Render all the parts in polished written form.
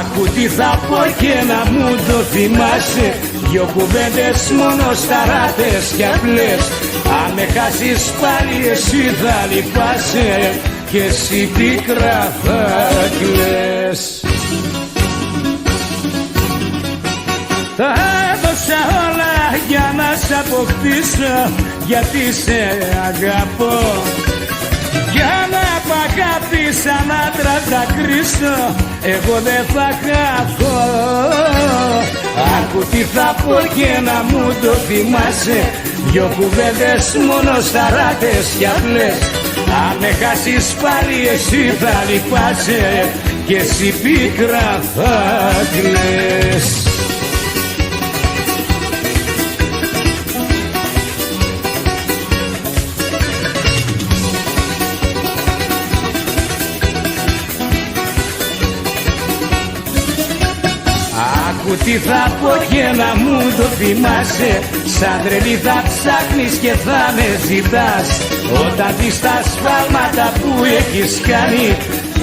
Άκου τι θα πω και να μου το θυμάσαι, δυο κουβέντες μόνο σταράτες κι απλές. Αν με χάσεις πάλι εσύ θα λυπάσαι και εσύ πίκρα θα κλαις. Τα έδωσα όλα για να σ' αποκτήσω, γιατί σε αγαπώ. Για να μ' αγάπης σαν άντρας να κρίσω, εγώ δεν θα χαθώ. Άκου τι θα πω και να μου το θυμάσαι, δυο κουβέντες μόνο σταράτες κι απλές. Αν με χάσεις πάλι εσύ θα λυπάσαι και εσύ πίκρα θα κλαις. Άκου τι θα πω και να μου το θυμάσαι, σαν τρελή θα ψάχνεις και θα με ζητάς. Όταν δεις τα σφάλματα που έχεις κάνει,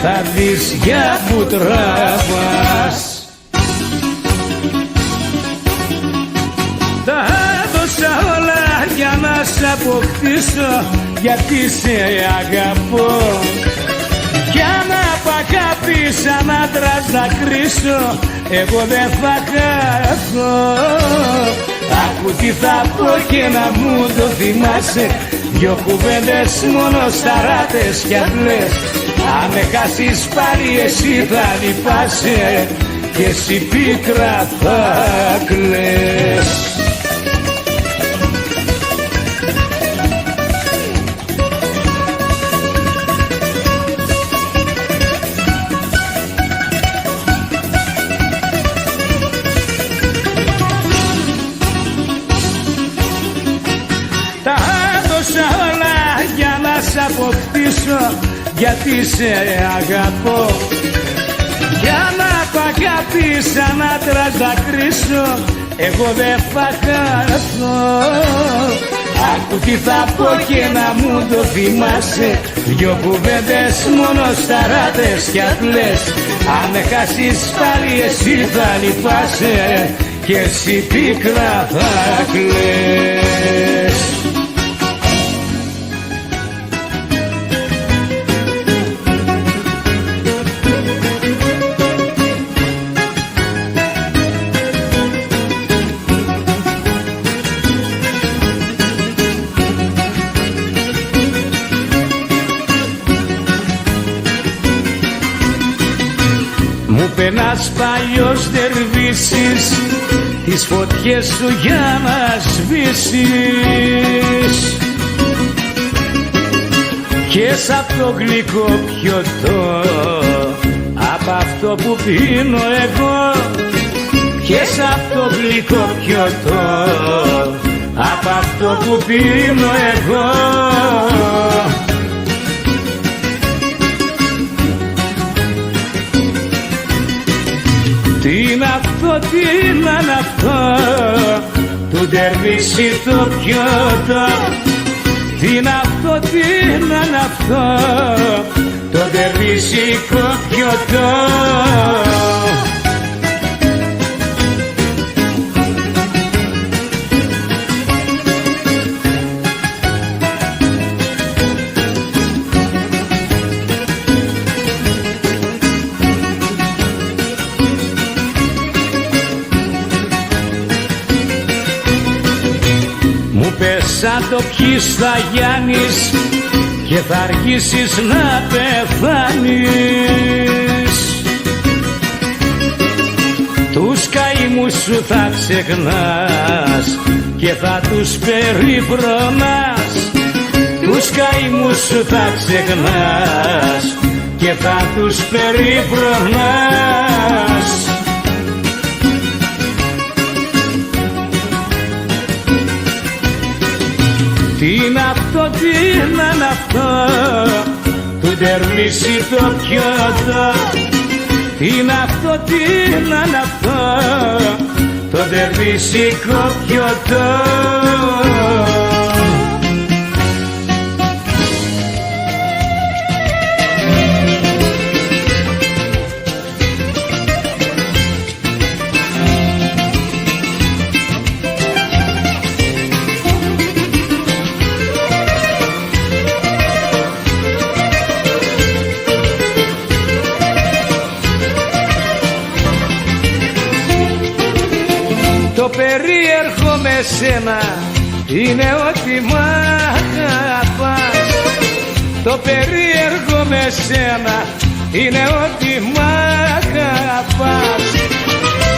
θα δεις για που τραβάς. Τα έδωσα όλα για να σ' αποκτήσω, γιατί σε αγαπώ. Για να μ' αγάπης σαν άντρας να κρίσω, εγώ δεν θα χαθώ. Άκου τι θα πω και να μου το θυμάσαι, δυο κουβέντες μόνο σταράτες κι απλές. Αν με χάσεις πάλι εσύ θα λυπάσαι και εσύ πίκρα θα κλαις. Όλα για να σ' αποκτήσω, γιατί σε αγαπώ. Για να μ' αγάπης σαν άντρας να κρίσω, εγώ δεν θα χαθώ. Άκου τι θα πω και να μου το θυμάσαι, δυο κουβέντες μόνο σταράτες κι απλές. Αν με χάσεις πάλι εσύ θα λυπάσαι και εσύ πίκρα θα κλαις. Μου πενάς παλιός δερβίσης, τις φωτιές σου για να σβήσεις. Και σ' απ' το γλυκό πιωτό, απ' αυτό που πίνω εγώ. Και σ' απ' το γλυκό πιωτό, απ' αυτό που πίνω εγώ. Τι είναι αυτό, τι είναι αυτό, του ντερβίσι το πιωτό. Τι είναι αυτό, τι είναι αυτό, το ντερβίσικο πιωτό. Σαν το πιείς θα γιάνεις και θα αργήσεις να πεθάνεις. Τους καημούς σου θα ξεχνάς και θα τους περιφρονάς. Τους καημούς σου θα ξεχνάς και θα τους περιφρονάς. Τι είναι αυτό, τι είναι αυτό, του ντερβίσι το πιωτό. Τι είναι αυτό, τι είναι αυτό, το ντερβίσικο πιωτό. περίεργο με σένα είναι ότι μ' αγαπάς. Το περίεργο με σένα είναι ότι μ' αγαπάς.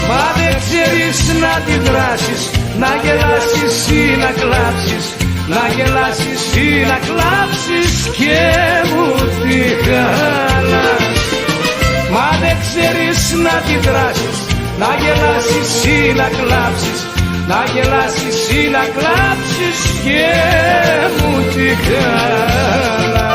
Μα δεν ξέρεις να αντιδράσεις, να γελάσεις ή να κλάψεις, να γελάσεις ή να κλάψεις και μου τη χαλάς. Μα δεν ξέρεις να αντιδράσεις, να γελάσεις ή να κλάψεις, να γελάσεις ή να κλάψεις και μου τη χαλάς.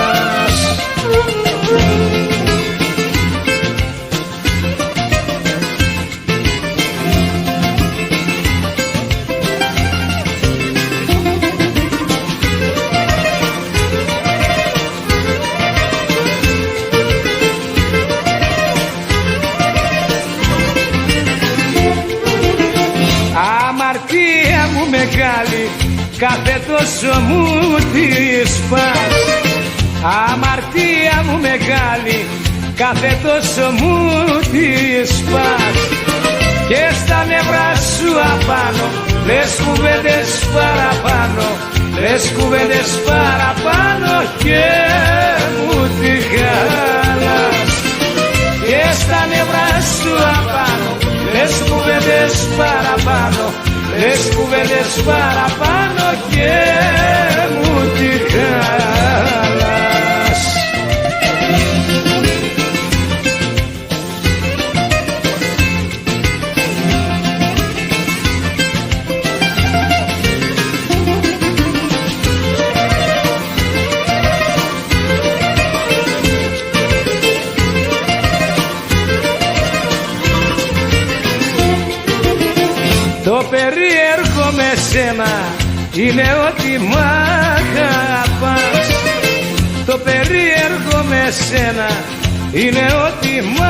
Αμαρτία μου μεγάλη, κάθε τόσο μου τη σπάς. Αμαρτία μου μεγάλη, κάθε τόσο μου τη σπάς. Και στα νευρά σου απάνω λες κουβέντες παραπάνω, λες κουβέντες παραπάνω και μου τη χαλάς. Και στα νευρά σου απάνω λες κουβέντες παραπάνω, λες κουβέντες παραπάνω και μου τη χαλάς. Το περίεργο με σένα είναι ότι μ' αγαπάς. Το περίεργο με σένα είναι ότι μ'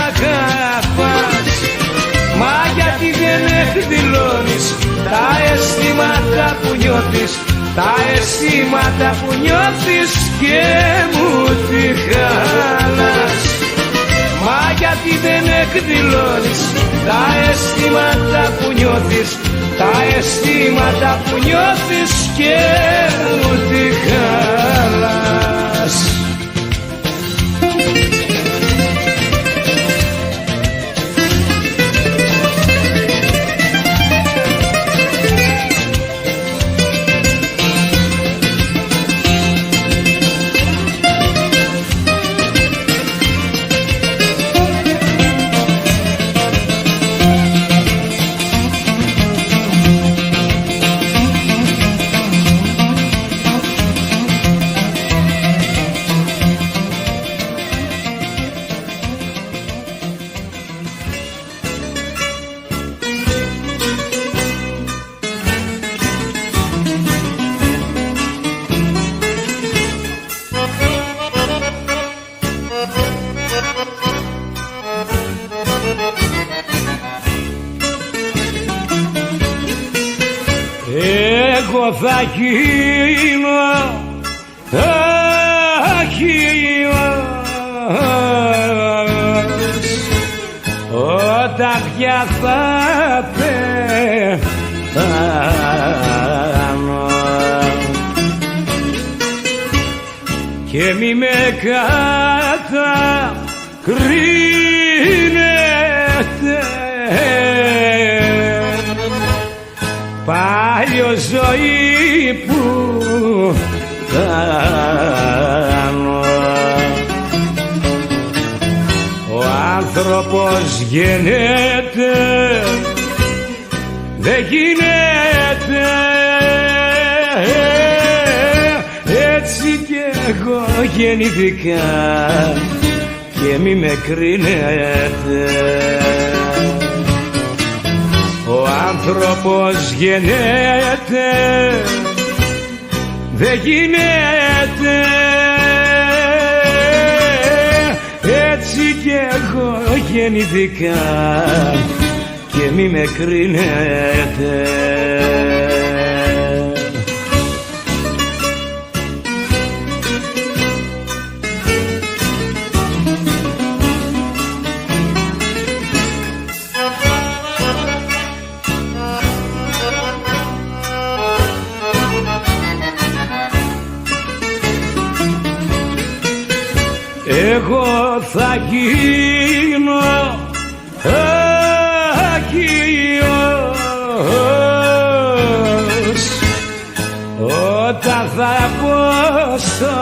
αγαπάς. Μα γιατί δεν εκδηλώνεις τα αισθήματα που νιώθεις, τα αισθήματα που νιώθεις και μου τη χαλάς. Μα γιατί δεν εκδηλώνεις τα αισθήματα που νιώθεις, τα αισθήματα που νιώθεις και μου τη χαλάς. Εγώ θα γίνω, θα γίνω όταν πια θα πεθάνω και μη με κατακρίνετε. Πάλι ζωή που κάνω, ο άνθρωπος γεννιέται, δεν γίνεται, έτσι κι εγώ γεννήθηκα και μη με κρίνετε. Ο άνθρωπος γεννιέται, δεν γίνεται, έτσι κι εγώ γεννήθηκα και μη με κρίνετε. θα γίνω αγίος όταν θα πω στο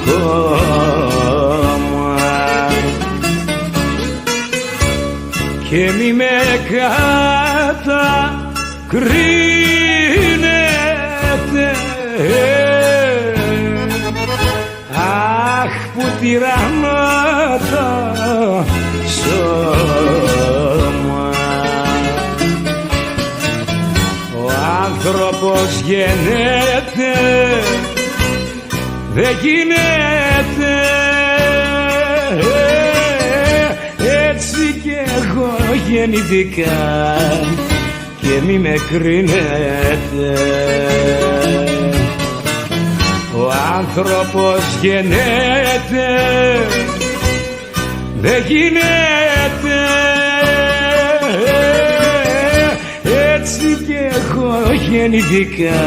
χώμα και μη με κατακρίνετε. Αχ, που τυραννώ το σώμα. Ο άνθρωπος γεννέται, δεν γίνεται. Έτσι κι εγώ γεννηθήκα και μη με κρίνετε. Ο άνθρωπος γεννέται, δεν γίνεται. Έτσι κι εγώ γεννηθήκα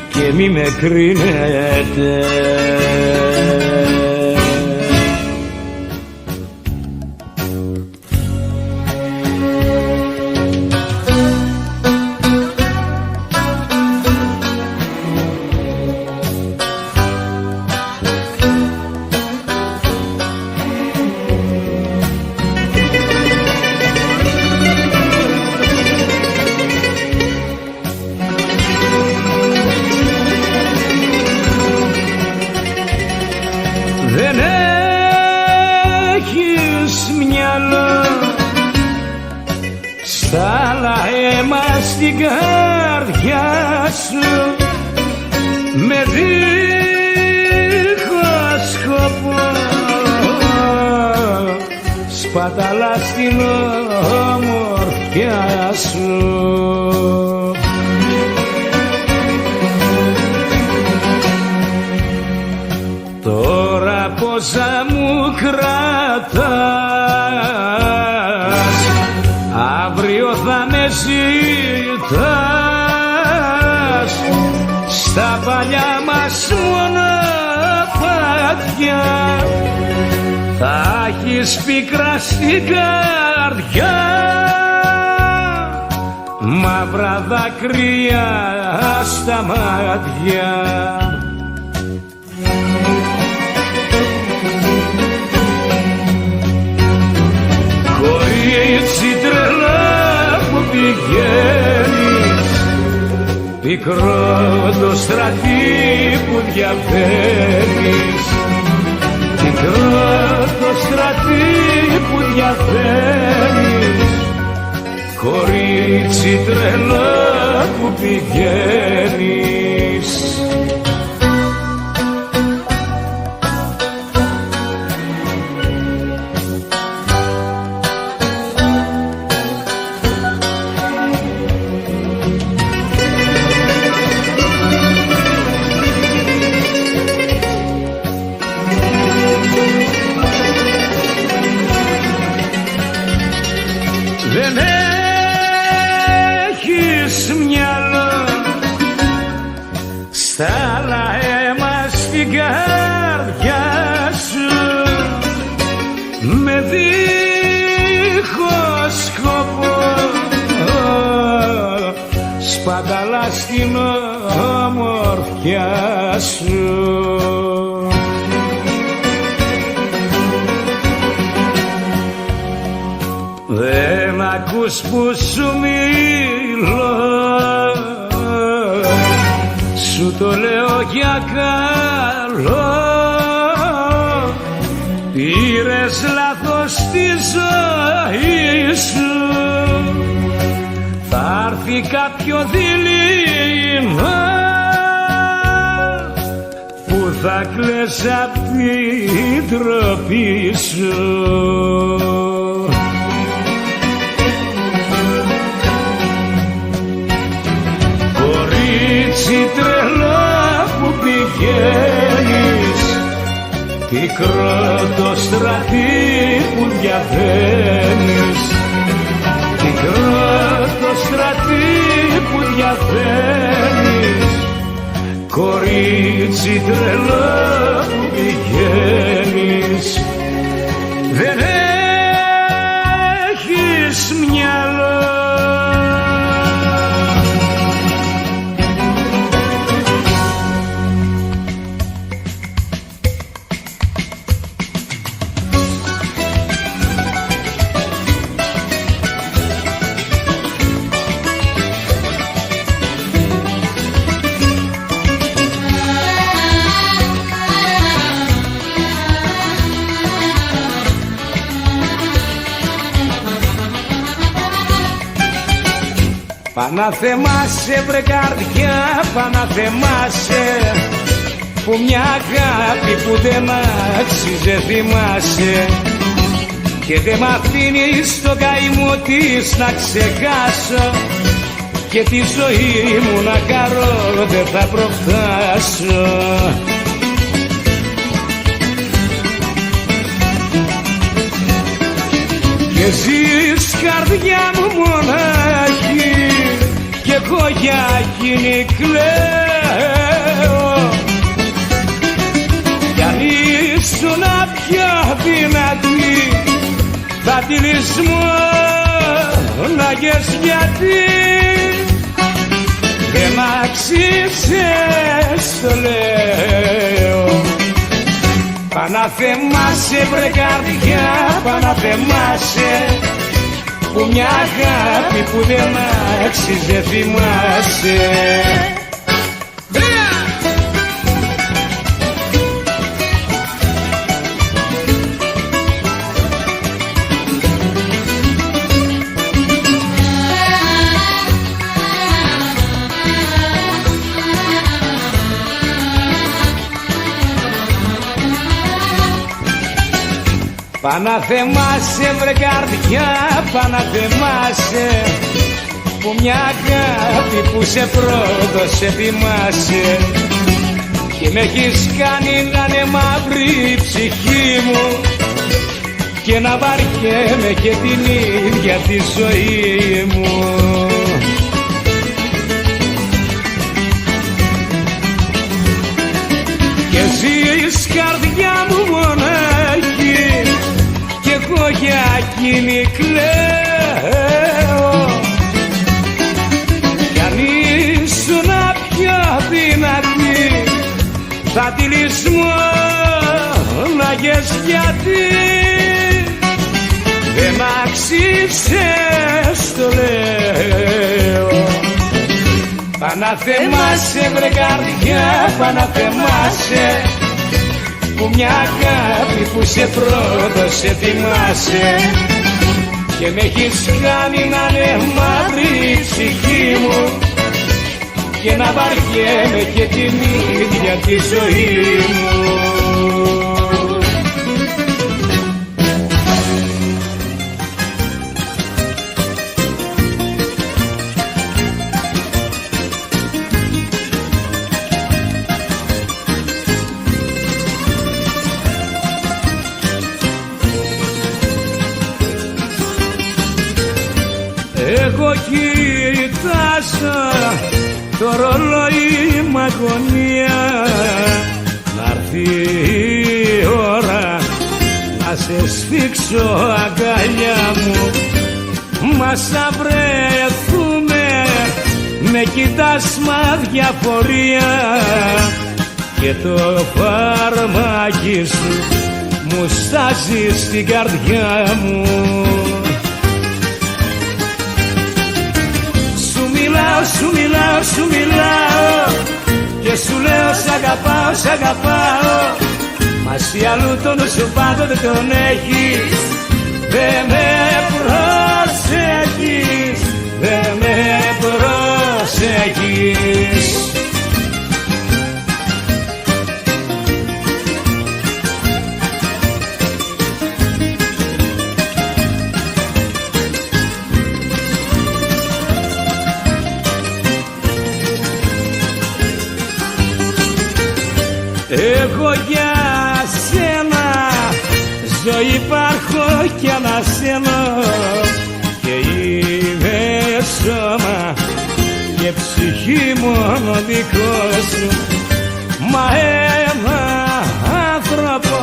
και μη με κρίνετε. Δεν έχεις μυαλό, στάλα αίμα στην καρδιά σου, με δίχως σκοπό σπαταλά στην ομορφιά σου. Τώρα πόσα μου κρατάς, αύριο θα με ζητάς στα παλιά μας μονοπάτια. Θα έχεις πίκρα στην καρδιά, μαύρα δάκρυα στα μάτια. Κορίτσι τρελά που πηγαίνεις, πικρό το στρατή που διαβαίνεις, πικρό το στρατή που διαβαίνεις. Κορίτσι τρελά που πηγαίνεις. Δεν έχεις μυαλό, στάλα αίμα στην καρδιά σου, με δίχως σκοπό σπαταλά στην ομορφιά σου. Δεν ακούς που σου μιλώ, σου το λέω για καλό. Πήρες λάθος τη ζωή σου, θα έρθει κάποιο δειλινό που θα κλαις απ' την τροπή σου. Κορίτσι τρελά που πηγαίνεις, πικρό το στρατή που διαβαίνεις, πικρό το στρατή που διαβαίνεις. Κορίτσι τρελά που πηγαίνεις. δίνεις, δεν έχεις μυαλό. Παναθεμάσαι βρε καρδιά, παναθεμάσαι, που μια αγάπη που δεν άξιζε θυμάσαι, και δεν μ' αφήνεις το καημό της να ξεχάσω, και τη ζωή μου να χαρώ δεν θα προφτάσω. Και ζεις καρδιά μου μονάχη, κι εγώ για εκείνη κλαίω, κι αν ήσουνα πιο δυνατή θα τη λησμόναγες, γιατί δεν άξιζες το λέω. Παναθεμάσαι βρε καρδιά, παναθεμάσαι, που μια αγάπη που δεν άξιζε θυμάσαι. Παναθεμάσαι βρε καρδιά, παναθεμάσαι, που μια αγάπη που σε πρόδωσε θυμάσαι, και με έχεις κάνει να είναι μαύρη η ψυχή μου, και να βαριέμαι και την ίδια τη ζωή μου. Και ζεις καρδιά μου μονάχη, κι εγώ για εκείνη κλαίω, κι αν ήσουνα πιο δυνατή θα τη λησμόναγες, γιατί δεν άξιζες το λέω. Παναθεμάσαι βρε καρδιά, παναθεμάσαι, που μια αγάπη που σε πρόδωσε θυμάσαι, και με έχεις κάνει να είναι μαύρη η ψυχή μου, και να βαριέμαι και την ίδια τη ζωή μου. Εγώ κοιτάζω το ρολόι μ' αγωνία, να'ρθεί η ώρα να σε σφίξω αγκαλιά μου, μα σαν βρεθούμε με κοιτάς μ' αδιαφορία, και το φαρμάκι σου μου στάζει στην καρδιά μου. Σου μιλάω, σου μιλάω, και σου λέω σ' αγαπάω, σ' αγαπάω, μα εσύ αλλού τον σου πάντοτε τον έχεις. Δεν με προσέχεις, δεν με προσέχεις. Εγώ για σένα ζωή υπάρχω κι ανασένω, και είμαι σώμα και ψυχή μόνο δικό σου. Μα ένα άνθρωπο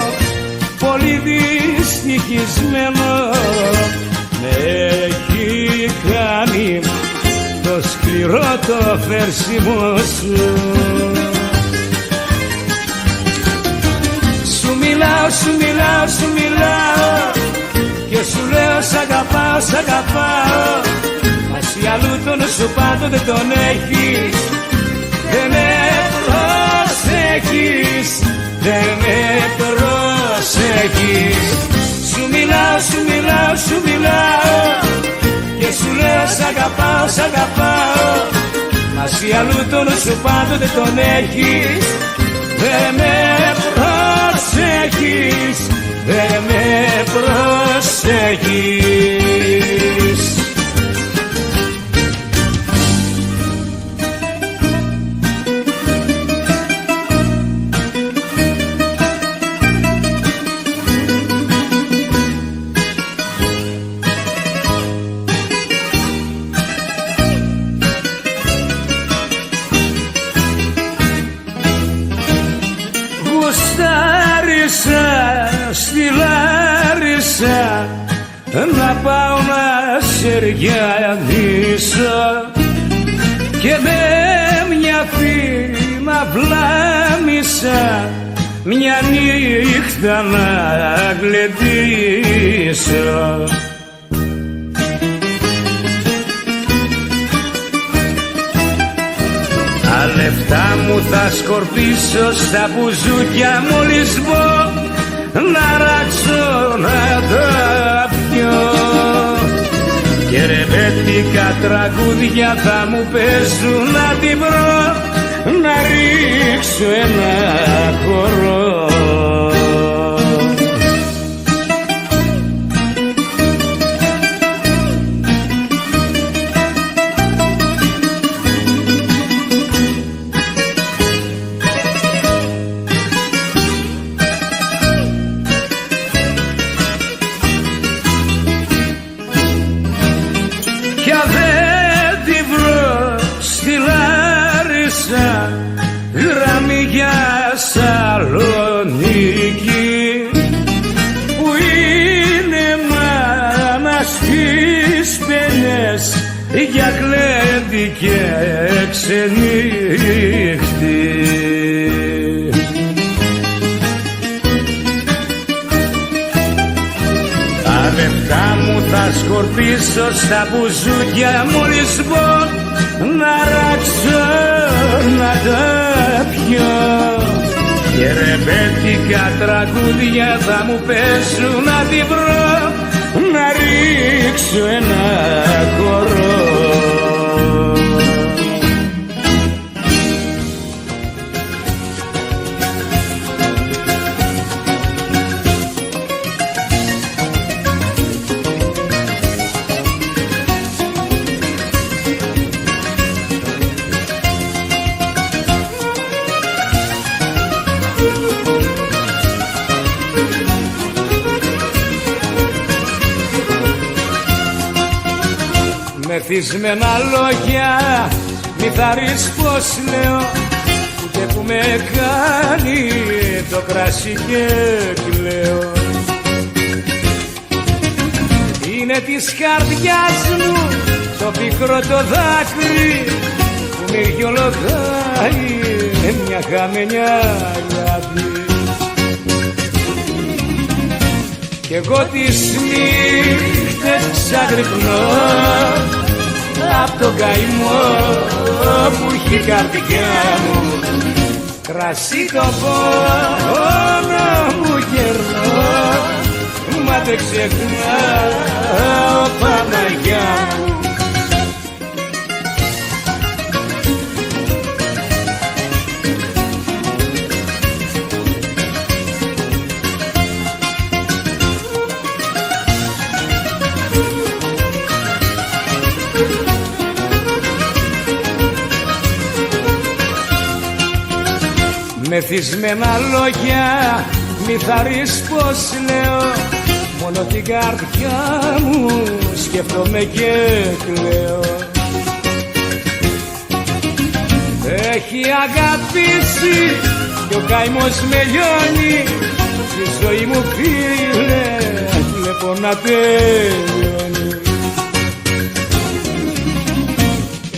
ευτυχισμένο, με έχει κάνει το σκληρό το φέρσιμο σου. Σου μιλάω, σου μιλάω, σου μιλάω και σου λέω σ' αγαπάω, σ' αγαπάω, μας ή αλλού τον σου πάντοτε τον έχεις. Δεν με προσέχεις, δεν με προσέχεις. Σου μιλάω, σου μιλάω, σου μιλάω και σου λέω σ' αγαπάω, σ' αγαπάω, μας ή αλλού τον σου πάντοτε τον έχεις. Δεν με προσέχεις, δεν με προσέχεις. Γουστάρισα στη Λάρισα να πάω να σεριανίσω και με μια φίνα βλάμισα μια νύχτα να γλεντήσω. Τα λεφτά μου θα σκορπίσω στα μπουζούκια μόλις μπω να ράξω να τα πιω και ρεμπέτικα τραγούδια θα μου παίζουν να την βρω να ρίξω ένα χορό. Γραμμή για Σαλονίκη που είναι μάνα στις παινιές για γλέντι και ξενύχτη. Τα λεφτά μου θα σκορπίσω στα μπουζούκια μόλις μπω να ράξω να τα πιω και ρεμπέτικα τραγούδια θα μου πέσουν να την βρω να ρίξω ένα χορό. Μεθυσμένα λόγια μη θα ρεις πως λέω, ούτε που με κάνει το κρασί και κλαίω. Είναι της καρδιάς μου το πικρό το δάκρυ που μυριολογάει μια χαμένη αγάπη. Κι εγώ τις νύχτες ξαγρυπνώ απ' τον καημό που έχει η καρδιά μου, κρασί το πόνο μου γερνώ, μα δεν ξεχνάω Παναγιά μου. Μεθυσμένα λόγια μη θα ρεις πως λέω, μόνο την καρδιά μου σκέφτομαι και κλαίω. Έχει αγαπήσει κι ο καημός με λιώνει, τη ζωή μου φίλε κόπο να τελειώνει.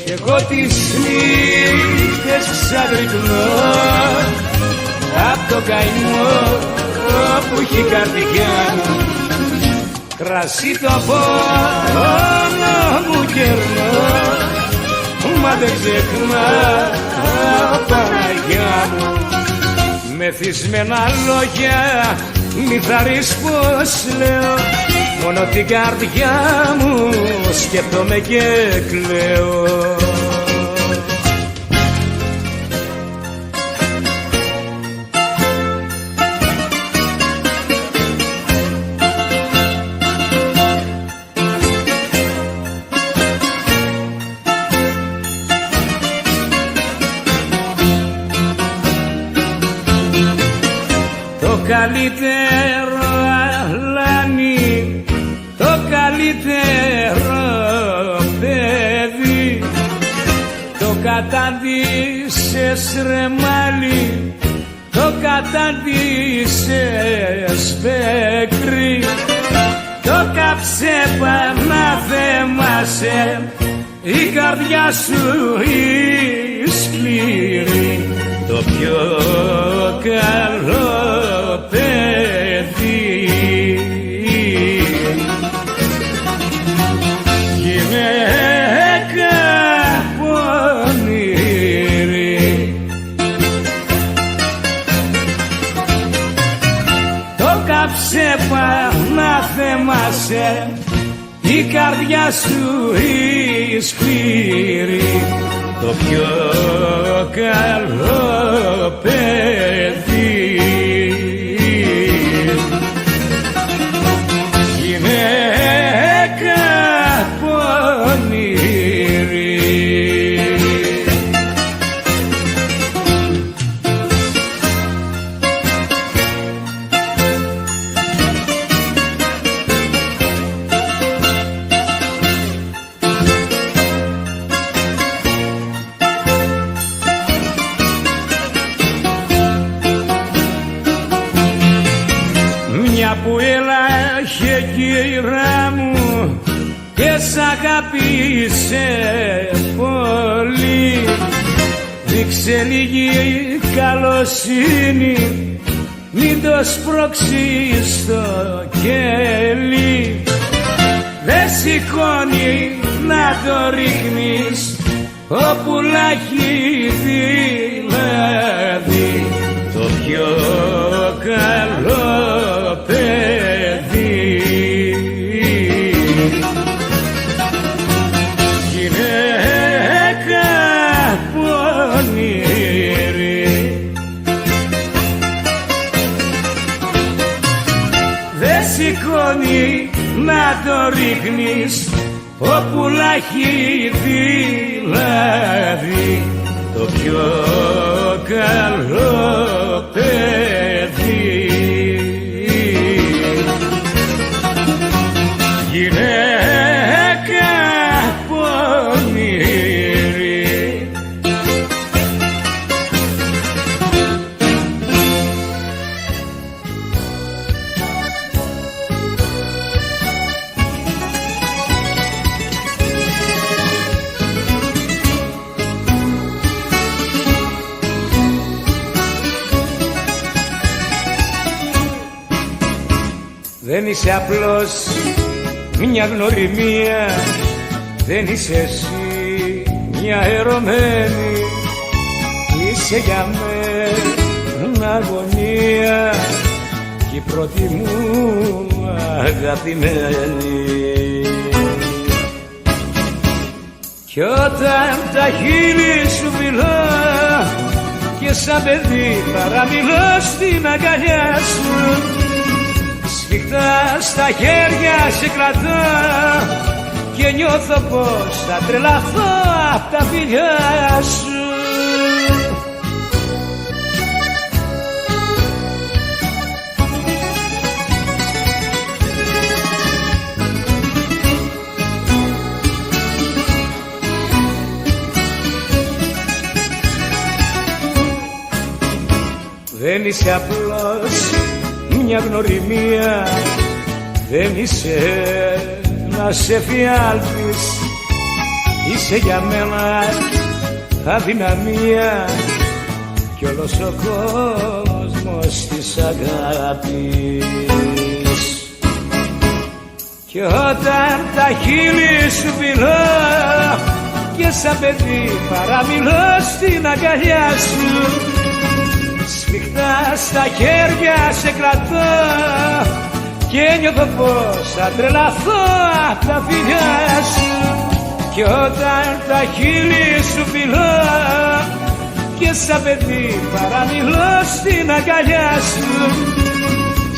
Κι εγώ τις νύχτες ξαγρυπνώ απ' το καημό που έχει η καρδιά μου. Κρασί το πόνο μου κερνώ, μα δεν ξεχνάω Παναγιά μου. Μεθυσμένα λόγια μη θα ρεις πως λέω, μόνο την καρδιά μου σκέφτομαι και κλαίω. Το καλύτερο αλάνι, το καλύτερο παιδί, το κατάντησες ρε μάλι, το κατάντησες πέκρι, το κάψε πανάθεμασε η καρδιά σου η σκληρή. Το πιο καλό παιδί, γυναίκα πονηρή, το κάψε πανάθεμασε η καρδιά σου η σκληρή. Το πιο καλό παιδί, γυναίκα πονηρή. Μια που έλαχε κύρα μου και σ' αγάπησε πολύ, δείξε λίγη καλοσύνη, μην το σπρώξεις στο κέλι. Δε σηκώνει να το ρίχνεις όπου λάχει δηλαδή. Το πιο καλό παιδί, γυναίκα πονηρή, δε σηκώνει να το ρίχνεις όπου λάχει δηλαδή. Το πιο καλό παιδί, γυναίκα πονηρή. Δεν είσαι απλώς μια γνωριμία, δεν είσαι εσύ μια ερωμένη, είσαι για μένα αγωνία κι η πρώτη μου αγαπημένη. Κι όταν τα χείλη σου μιλώ και σαν παιδί παραμιλώ στην αγκαλιά σου, σφιχτά στα χέρια σε κρατώ και νιώθω πως θα τρελαθώ απ' τα φιλιά σου. Δεν είσαι απλώς μια γνωριμία, Δεν είσαι να σε φιάλτης, είσαι για μένα αδυναμία κι όλος ο κόσμος της αγάπης. Κι όταν τα χείλη σου φιλώ και σαν παιδί παραμιλώ στην αγκαλιά σου, σφιχτά στα χέρια σε κρατώ και νιώθω πως θα τρελαθώ απ' τα φιλιά σου. Κι όταν τα χείλη σου φιλώ και σαν παιδί παραμιλώ στην αγκαλιά σου,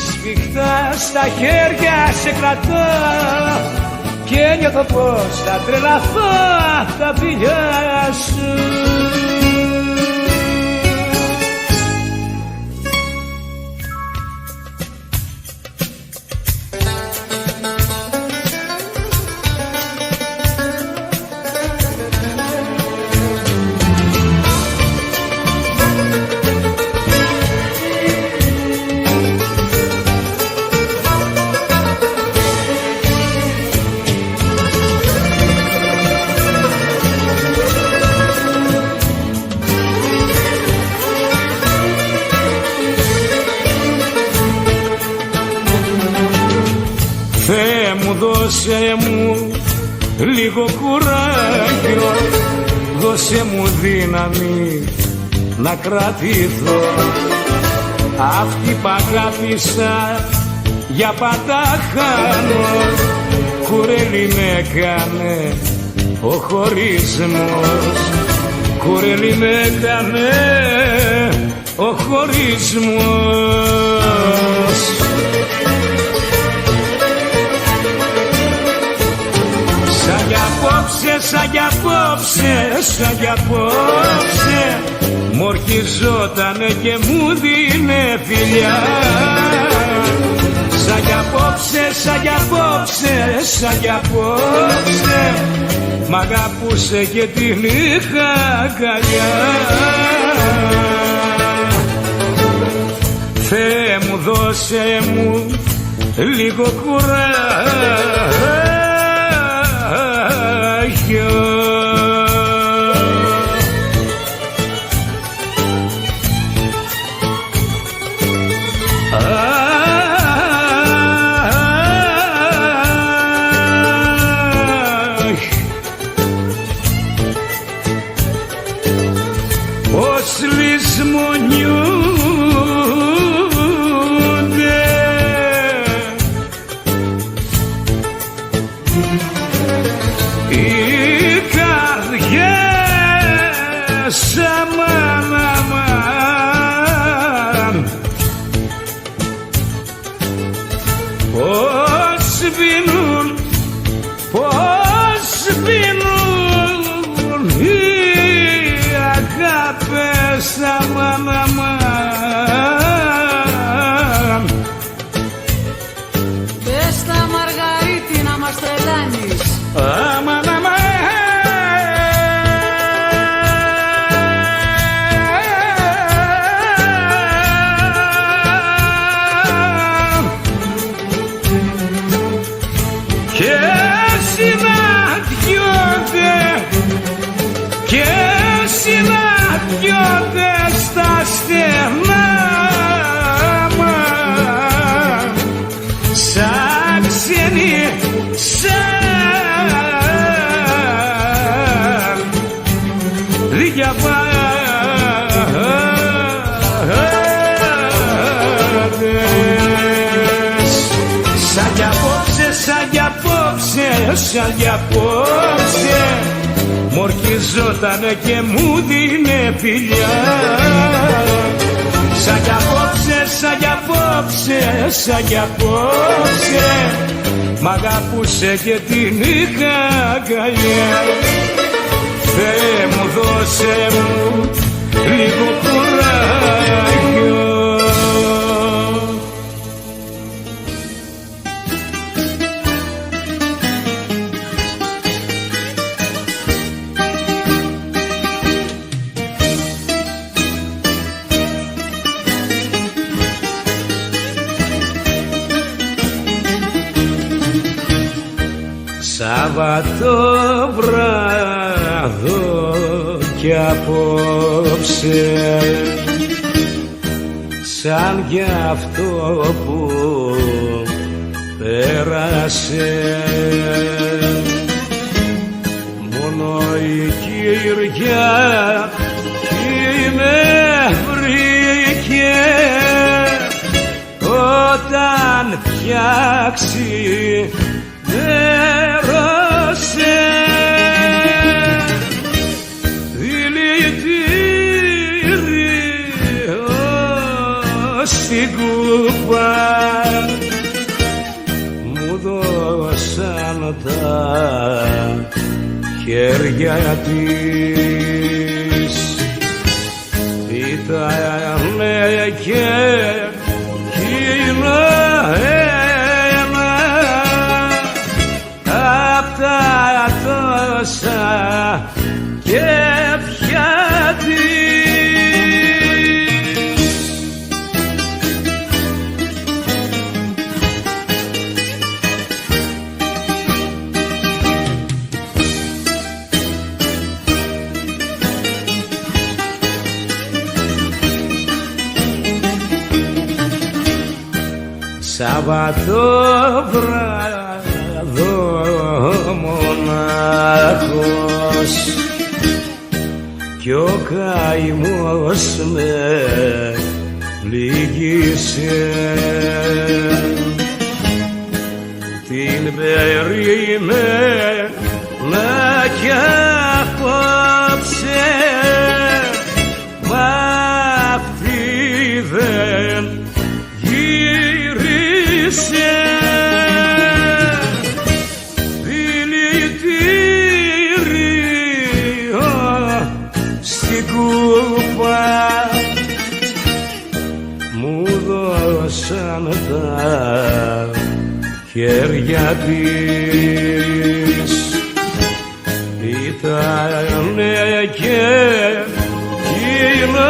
σφιχτά στα χέρια σε κρατώ και νιώθω πως θα τρελαθώ απ' τα φιλιά σου. Θεέ μου, δώσε μου λίγο κουράγιο, δώσε μου δύναμη να κρατηθώ. Αυτή που αγάπησα για πάντα χάνω, κουρέλι με έκανε ο χωρισμός, κουρέλι με έκανε ο χωρισμός. Σαν κι απόψε, σαν κι απόψε, σαν κι απόψε μ' ορκιζότανε και μου δίνε φιλιά. Σαν κι απόψε, σαν κι απόψε, σαν κι απόψε μ' αγαπούσε και την είχα αγκαλιά. Θεέ μου, δώσε μου λίγο κουράγιο. Πώς λησμονιούνται οι καρδιές, αμάν, αμάν, πώς σβήνουν, πώς σβήνουν οι αγάπες, αμάν, αμάν. Πες τα Μαργαρίτη να μας τρελάνεις. Αμάν, αμάν. Και συναντιόνται, και συναντιόνται στα στενά μας, σαν ξένοι, σαν διαβάτες. Σαν κι απόψε, σαν κι απόψε, σαν κι απόψε μ' ορκιζότανε και μου δίνε φιλιά. Σαν κι απόψε, σαν κι απόψε, σαν κι απόψε μ' αγαπούσε και την είχα αγκαλιά. Θεέ μου, δώσε μου λίγο κουράγιο. Σάββατο βράδο κι απόψε σαν κι αυτό που πέρασε μόνο η Κυριακή με βρήκε όταν πια ξημέρωσε δηλητήριο στην κούπα μου δώσαν τα χέρια της ήτανε και εκείνο ένα απ' τα τόσα και πια Σάββατο βράδο μονάχος κι ο καημός με πλήγησε την περίμενα κι απόψε μα αυτή δεν δηλητήριο στην κούπα μου δώσαν τα χέρια της ήτανε και εκείνο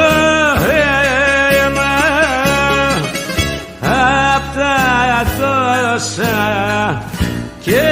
ένα απ' τα τόσα και